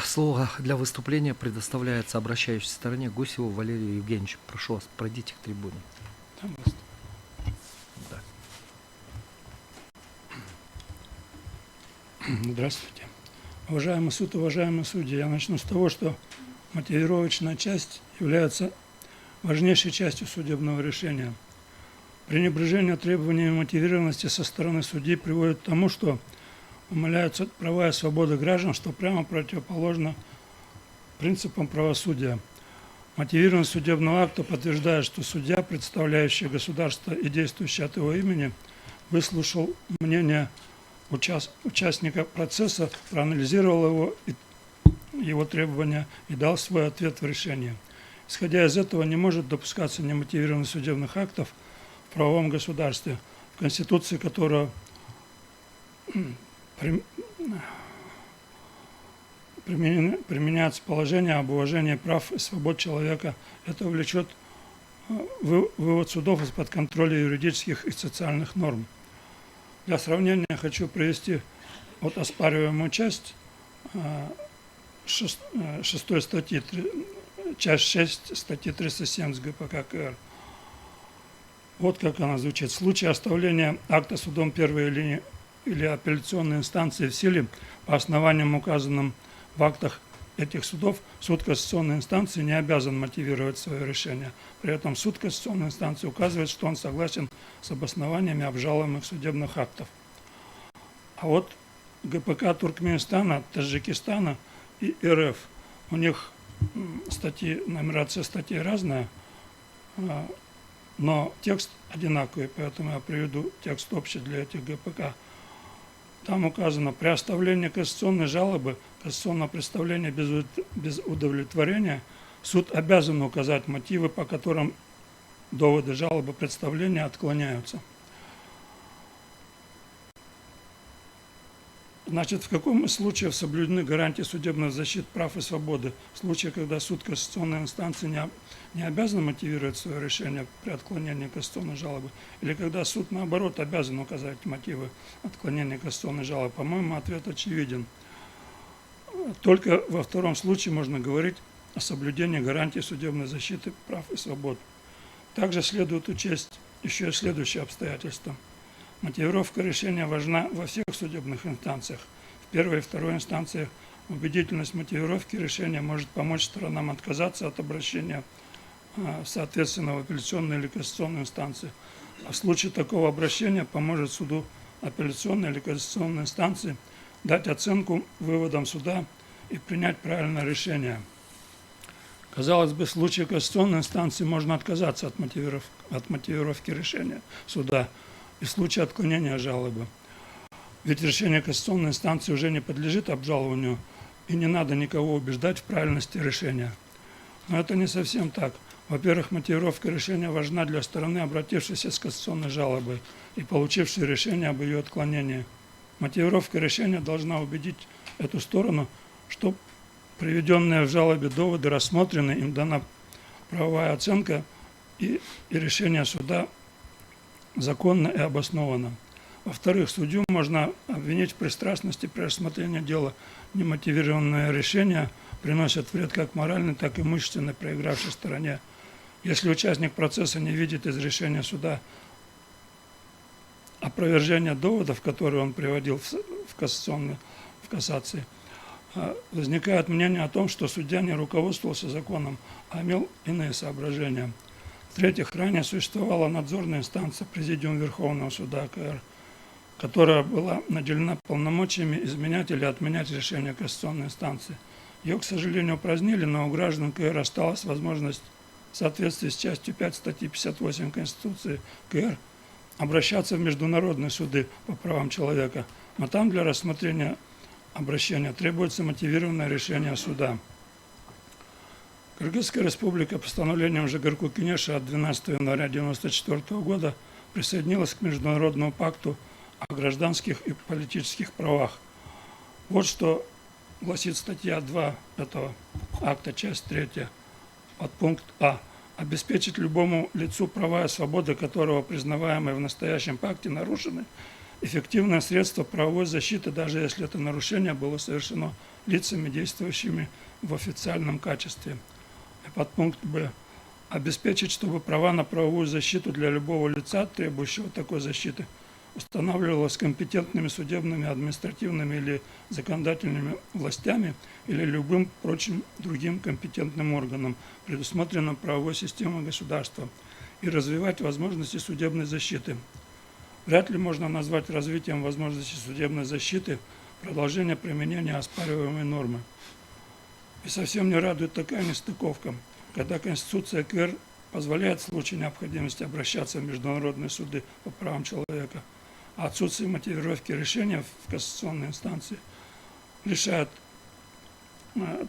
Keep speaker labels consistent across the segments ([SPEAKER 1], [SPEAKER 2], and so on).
[SPEAKER 1] Слово для выступления предоставляется обращающейся стороне Гусеву Валерию Евгеньевичу. Прошу вас, пройдите к трибуне. Да.
[SPEAKER 2] Здравствуйте. Уважаемый суд, уважаемые судьи, я начну с того, что мотивировочная часть является важнейшей частью судебного решения. Пренебрежение требованиями мотивированности со стороны судьи приводит к тому, что умаляются права и свободы граждан, что прямо противоположно принципам правосудия. Мотивированность судебного акта подтверждает, что судья, представляющий государство и действующий от его имени, выслушал мнение участника процесса, проанализировал его требования и дал свой ответ в решении. Исходя из этого, не может допускаться немотивированность судебных актов в правовом государстве, в Конституции которого применяется положение об уважении прав и свобод человека. Это влечет вывод судов из-под контроля юридических и социальных норм. Для сравнения хочу привести вот оспариваемую часть 6 статьи, часть 6 статьи 370 ГПК КР. Вот как она звучит. В случае оставления акта судом первой линии или апелляционной инстанции в силе по основаниям, указанным в актах этих судов, суд кассационной инстанции не обязан мотивировать свое решение. При этом суд кассационной инстанции указывает, что он согласен с обоснованиями обжалуемых судебных актов. А вот ГПК Туркменистана, Таджикистана и РФ, у них статьи, нумерация статей разная, но текст одинаковый, поэтому я приведу текст общий для этих ГПК. Там указано: при оставлении кассационной жалобы, кассационного представления без удовлетворения, суд обязан указать мотивы, по которым доводы жалобы представления отклоняются. Значит, в каком из случаев соблюдены гарантии судебной защиты прав и свободы? В случае, когда суд кассационной инстанции не обязан мотивировать свое решение при отклонении кассационной жалобы, или когда суд, наоборот, обязан указать мотивы отклонения кассационной жалобы? По-моему, ответ очевиден. Только во втором случае можно говорить о соблюдении гарантий судебной защиты прав и свобод. Также следует учесть еще и следующие обстоятельства. Мотивировка решения важна во всех судебных инстанциях. В первой и второй инстанциях убедительность мотивировки решения может помочь сторонам отказаться от обращения соответственно в апелляционную или кассационную инстанцию. А в случае такого обращения поможет суду апелляционной или кассационной инстанции дать оценку выводам суда и принять правильное решение. Казалось бы, в случае кассационной инстанции можно отказаться от мотивировки решения суда и в случае отклонения жалобы. Ведь решение кассационной инстанции уже не подлежит обжалованию, и не надо никого убеждать в правильности решения. Но это не совсем так. Во-первых, мотивировка решения важна для стороны, обратившейся с кассационной жалобой и получившей решение об ее отклонении. Мотивировка решения должна убедить эту сторону, что приведенные в жалобе доводы рассмотрены, им дана правовая оценка и решение суда законно и обоснованно. Во-вторых, судью можно обвинить в пристрастности при рассмотрении дела. Немотивированное решение приносит вред как моральный, так и имущественной проигравшей стороне. Если участник процесса не видит из решения суда опровержения доводов, которые он приводил в кассации, возникает мнение о том, что судья не руководствовался законом, а имел иные соображения. В-третьих, ранее существовала надзорная инстанция Президиум Верховного Суда КР, которая была наделена полномочиями изменять или отменять решение кассационной инстанции. Ее, к сожалению, упразднили, но у граждан КР осталась возможность в соответствии с частью 5 статьи 58 Конституции КР обращаться в международные суды по правам человека, но там для рассмотрения обращения требуется мотивированное решение суда. Кыргызская республика постановлением ЖГРКУ Кенеша от 12 января 1994 года присоединилась к Международному пакту о гражданских и политических правах. Вот что гласит статья 2 этого акта, часть 3, подпункт А. Обеспечить любому лицу права и свободы, которого признаваемые в настоящем пакте нарушены, эффективное средство правовой защиты, даже если это нарушение было совершено лицами, действующими в официальном качестве. И подпункт Б. Обеспечить, чтобы права на правовую защиту для любого лица, требующего такой защиты, устанавливалось компетентными судебными, административными или законодательными властями или любым прочим другим компетентным органом, предусмотренным правовой системой государства, и развивать возможности судебной защиты. Вряд ли можно назвать развитием возможностей судебной защиты продолжение применения оспариваемой нормы. И совсем не радует такая нестыковка, когда Конституция КР позволяет в случае необходимости обращаться в международные суды по правам человека, а отсутствие мотивировки решения в кассационной инстанции лишает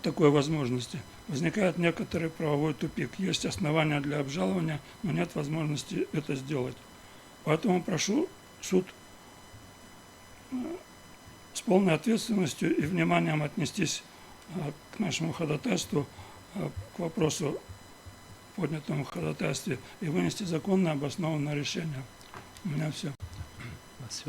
[SPEAKER 2] такой возможности. Возникает некоторый правовой тупик. Есть основания для обжалования, но нет возможности это сделать. Поэтому прошу суд с полной ответственностью и вниманием отнестись к нашему ходатайству, к вопросу, поднятому в ходатайстве, и вынести законное обоснованное решение. У меня все.
[SPEAKER 1] Всё.